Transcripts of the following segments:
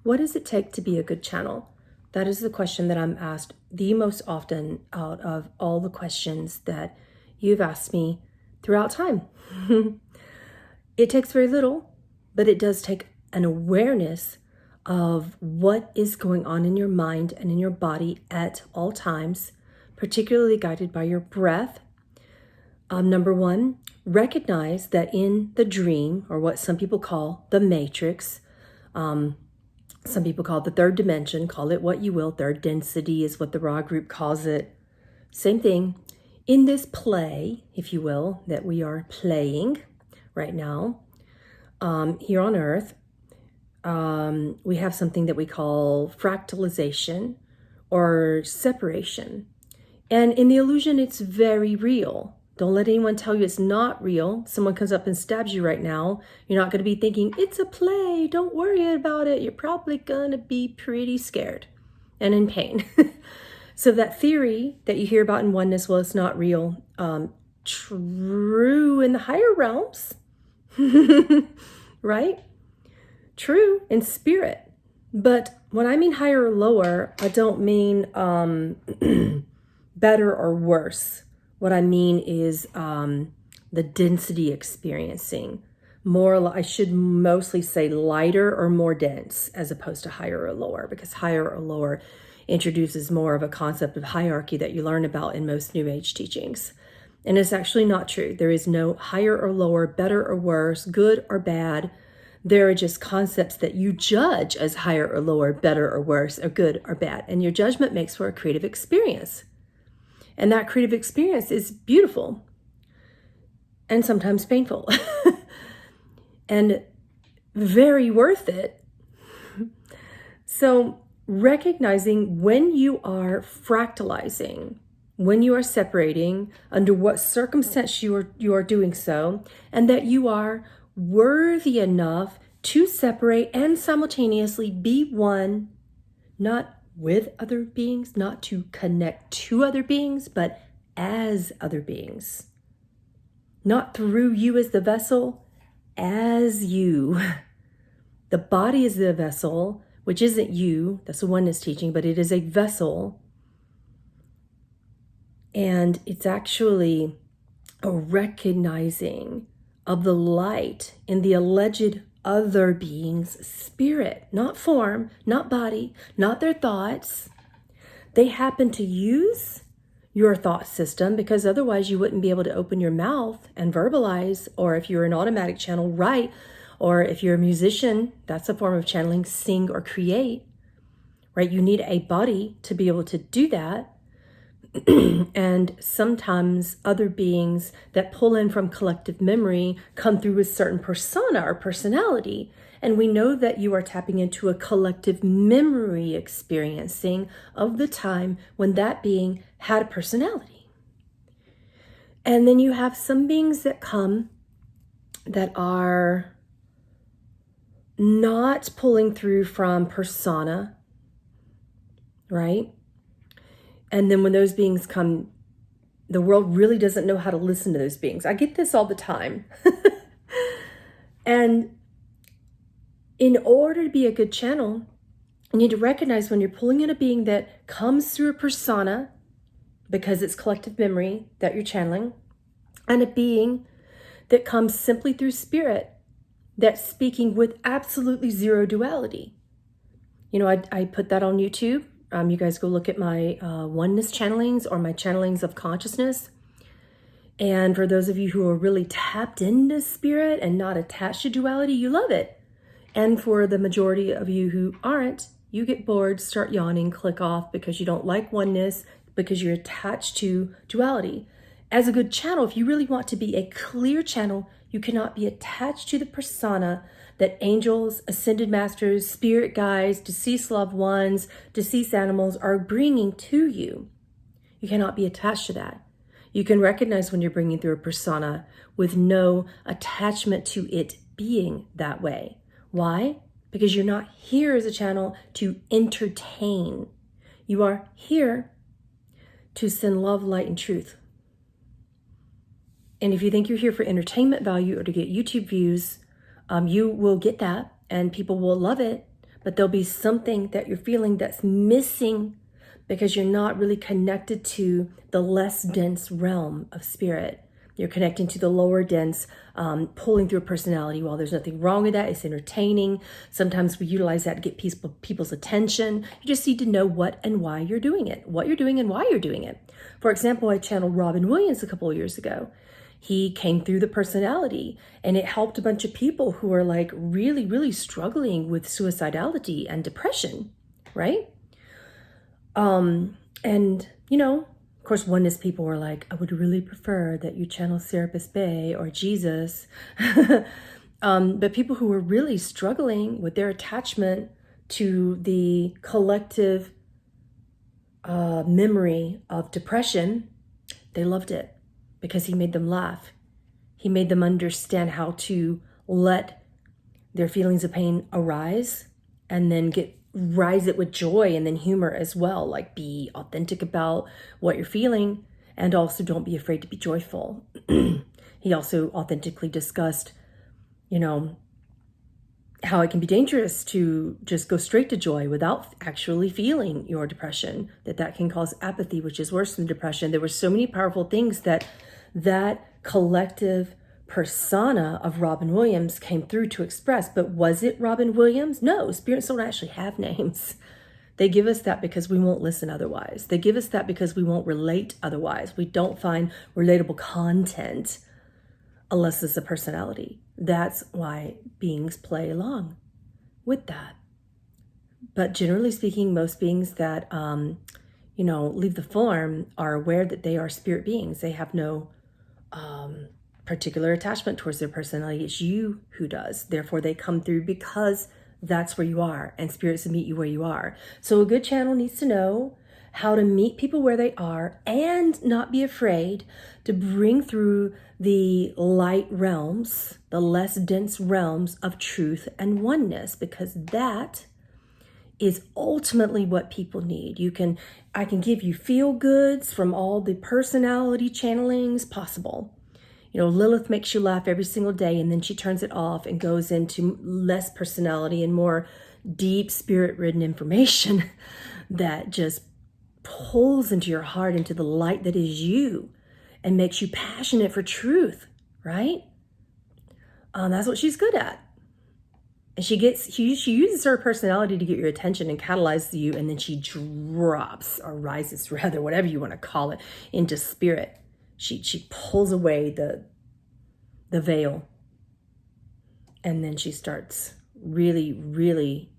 What does it take to be a good channel? That is the question that I'm asked the most often out of all the questions that you've asked me throughout time. It takes very little, but it does take an awareness of what is going on in your mind and in your body at all times, particularly guided by your breath. Number one, recognize that in the dream, or what some people call the matrix, some people call it the third dimension, call it what you will. Third density is what the Ra group calls it. Same thing. In this play, if you will, that we are playing right now, here on Earth, we have something that we call fractalization or separation. And in the illusion, it's very real. Don't let anyone tell you it's not real. Someone comes up and stabs you right now. You're not going to be thinking, it's a play, don't worry about it. You're probably going to be pretty scared and in pain. So that theory that you hear about in oneness, well, it's not real. True in the higher realms, right? True in spirit. But when I mean higher or lower, I don't mean better or worse. What I mean is the density experiencing. I should mostly say lighter or more dense as opposed to higher or lower, because higher or lower introduces more of a concept of hierarchy that you learn about in most New Age teachings. And it's actually not true. There is no higher or lower, better or worse, good or bad. There are just concepts that you judge as higher or lower, better or worse, or good or bad. And your judgment makes for a creative experience. And that creative experience is beautiful and sometimes painful and very worth it. So recognizing when you are fractalizing, when you are separating, under what circumstance you are doing so, and that you are worthy enough to separate and simultaneously be one, not with other beings, not to connect to other beings, but as other beings. Not through you as the vessel, as you. The body is the vessel, which isn't you. That's the oneness teaching, but it is a vessel. And it's actually a recognizing of the light in the alleged other being's spirit, not form, not body, not their thoughts. They happen to use your thought system because otherwise you wouldn't be able to open your mouth and verbalize, or if you're an automatic channel, write, or if you're a musician, that's a form of channeling, sing or create, right? You need a body to be able to do that. And sometimes other beings that pull in from collective memory come through with certain persona or personality. And we know that you are tapping into a collective memory experiencing of the time when that being had a personality. And then you have some beings that come that are not pulling through from persona, right? And then when those beings come, the world really doesn't know how to listen to those beings. I get this all the time. And in order to be a good channel, you need to recognize when you're pulling in a being that comes through a persona, because it's collective memory that you're channeling, and a being that comes simply through spirit, that's speaking with absolutely zero duality. You know, I put that on YouTube. You guys go look at my oneness channelings or my channelings of consciousness. And for those of you who are really tapped into spirit and not attached to duality, you love it. And for the majority of you who aren't, you get bored, start yawning, click off because you don't like oneness, because you're attached to duality. As a good channel, if you really want to be a clear channel, you cannot be attached to the persona that angels, ascended masters, spirit guides, deceased loved ones, deceased animals are bringing to you. You cannot be attached to that. You can recognize when you're bringing through a persona with no attachment to it being that way. Why? Because you're not here as a channel to entertain. You are here to send love, light, and truth. And if you think you're here for entertainment value or to get YouTube views, you will get that and people will love it. but there'll be something that you're feeling that's missing because you're not really connected to the less dense realm of spirit. You're connecting to the lower dense, pulling through a personality. While there's nothing wrong with that, it's entertaining. Sometimes we utilize that to get people's attention. You just need to know what and why you're doing it, what you're doing and why you're doing it. For example, I channeled Robin Williams a couple of years ago. He came through the personality, and it helped a bunch of people who are like really, really struggling with suicidality and depression, right? And you know, of course, oneness people were like, I would really prefer that you channel Serapis Bey or Jesus. But people who were really struggling with their attachment to the collective memory of depression, they loved it because he made them laugh. He made them understand how to let their feelings of pain arise and then rise it with joy and then humor as well. Like, be authentic about what you're feeling, and also don't be afraid to be joyful. He also authentically discussed, you know, how it can be dangerous to just go straight to joy without actually feeling your depression, that can cause apathy, which is worse than depression. There were so many powerful things that collective persona of Robin Williams came through to express. But was it Robin Williams? No, spirits don't actually have names. They give us that because we won't listen otherwise. They give us that because we won't relate otherwise. We don't find relatable content unless it's a personality. That's why beings play along with that. But generally speaking, most beings that, leave the form are aware that they are spirit beings. They have no particular attachment towards their personality. It's you who does. Therefore, they come through because that's where you are, and spirits will meet you where you are. So a good channel needs to know how to meet people where they are and not be afraid to bring through the light realms, the less dense realms of truth and oneness, because that is ultimately what people need. I can give you feel goods from all the personality channelings possible. Lilith makes you laugh every single day, and then she turns it off and goes into less personality and more deep spirit-ridden information that just pulls into your heart, into the light that is you, and makes you passionate for truth, right? That's what she's good at. And she uses her personality to get your attention and catalyze you, and then she drops, or rises rather, whatever you want to call it, into spirit. She pulls away the veil, and then she starts really, really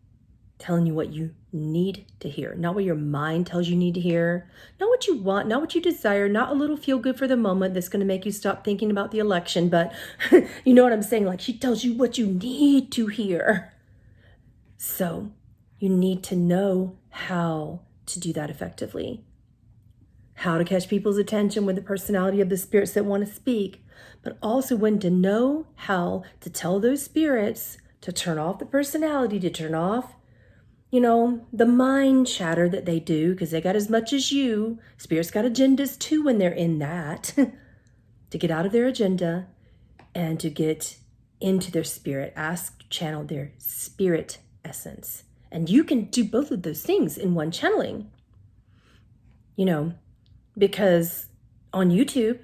telling you what you need to hear, not what your mind tells you need to hear, not what you want, not what you desire, not a little feel good for the moment that's going to make you stop thinking about the election, but you know what I'm saying? Like, she tells you what you need to hear. So you need to know how to do that effectively. How to catch people's attention with the personality of the spirits that want to speak, but also when to know how to tell those spirits to turn off the personality, to turn off, the mind chatter that they do, because they got as much as you. Spirits got agendas too when they're in that. To get out of their agenda and to get into their spirit. Channel their spirit essence. And you can do both of those things in one channeling. Because on YouTube,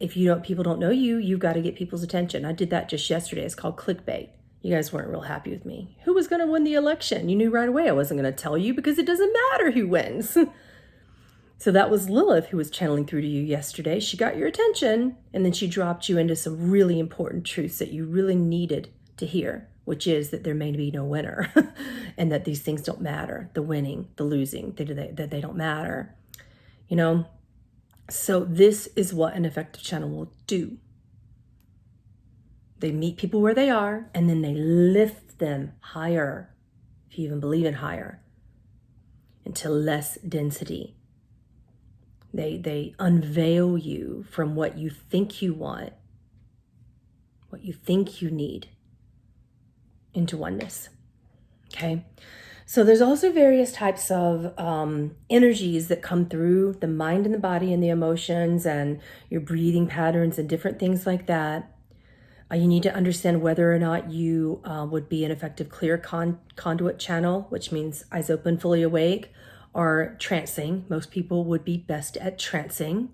if people don't know you, you've got to get people's attention. I did that just yesterday. It's called clickbait. You guys weren't real happy with me. Who was going to win the election? You knew right away I wasn't going to tell you because it doesn't matter who wins. So that was Lilith who was channeling through to you yesterday. She got your attention, and then she dropped you into some really important truths that you really needed to hear, which is that there may be no winner and that these things don't matter. The winning, the losing, that they don't matter. So this is what an effective channel will do. They meet people where they are, and then they lift them higher, if you even believe in higher, into less density. They unveil you from what you think you want, what you think you need, into oneness. Okay? So there's also various types of energies that come through the mind and the body and the emotions and your breathing patterns and different things like that. You need to understand whether or not you would be an effective clear conduit channel, which means eyes open, fully awake, or trancing. Most people would be best at trancing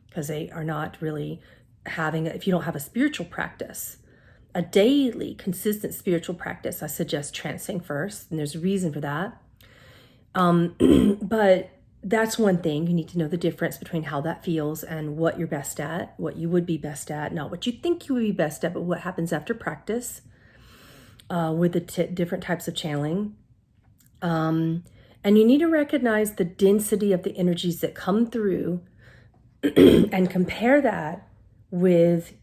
because they are not really if you don't have a spiritual practice, a daily, consistent spiritual practice, I suggest trancing first, and there's a reason for that. But that's one thing. You need to know the difference between how that feels and what you're best at, what you would be best at, not what you think you would be best at, but what happens after practice with the different types of channeling. And you need to recognize the density of the energies that come through and compare that with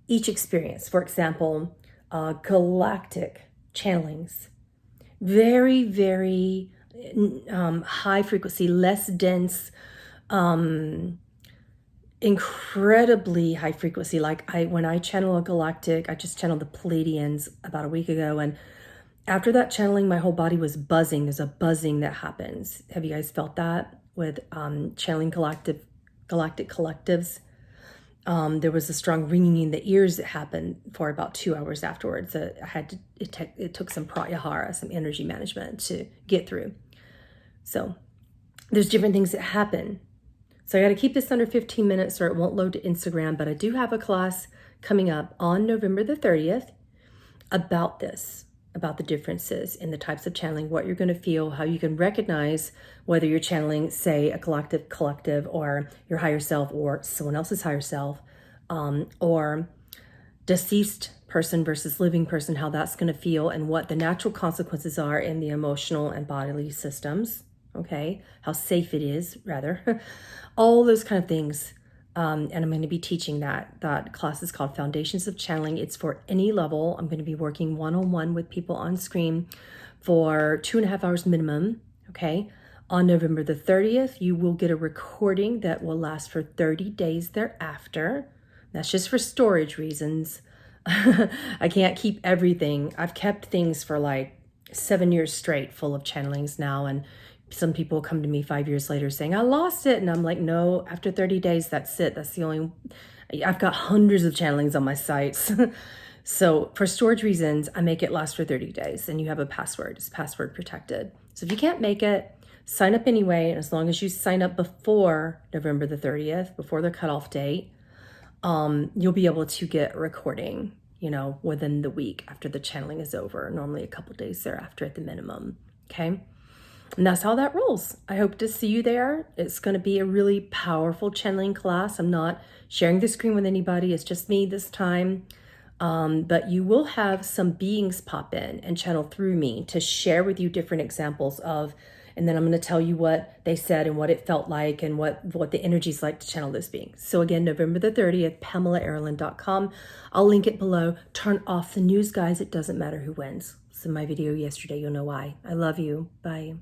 each experience. For example, galactic channelings, very, very high frequency, less dense, incredibly high frequency. Like when I channel a galactic, I just channeled the Pleiadians about a week ago, and after that channeling, my whole body was buzzing. There's a buzzing that happens. Have you guys felt that with channeling galactic collectives? There was a strong ringing in the ears that happened for about 2 hours afterwards. It took some pratyahara, some energy management to get through. So there's different things that happen. So I got to keep this under 15 minutes or it won't load to Instagram, but I do have a class coming up on November the 30th about this, about the differences in the types of channeling, what you're going to feel, how you can recognize whether you're channeling, say, a collective, or your higher self, or someone else's higher self, or deceased person versus living person, how that's going to feel, and what the natural consequences are in the emotional and bodily systems. Okay, how safe it is, rather, all those kind of things. And I'm going to be teaching that. That class is called Foundations of Channeling. It's for any level. I'm going to be working one-on-one with people on screen for 2.5 hours minimum. Okay, on November the 30th, you will get a recording that will last for 30 days thereafter. That's just for storage reasons. I can't keep everything. I've kept things for like 7 years straight full of channelings now, and some people come to me 5 years later saying, I lost it. And I'm like, no, after 30 days, that's it. That's the only, I've got hundreds of channelings on my sites. So for storage reasons, I make it last for 30 days and you have a password. It's password protected. So if you can't make it, sign up anyway. And as long as you sign up before November the 30th, before the cutoff date, you'll be able to get a recording, within the week after the channeling is over, normally a couple days thereafter at the minimum. Okay. And that's how that rolls. I hope to see you there. It's going to be a really powerful channeling class. I'm not sharing the screen with anybody. It's just me this time. But you will have some beings pop in and channel through me to share with you different examples of, and then I'm going to tell you what they said and what it felt like and what the energy's like to channel those beings. So again, November the 30th, PamelaArlen.com. I'll link it below. Turn off the news, guys. It doesn't matter who wins. So in my video yesterday, you'll know why. I love you. Bye.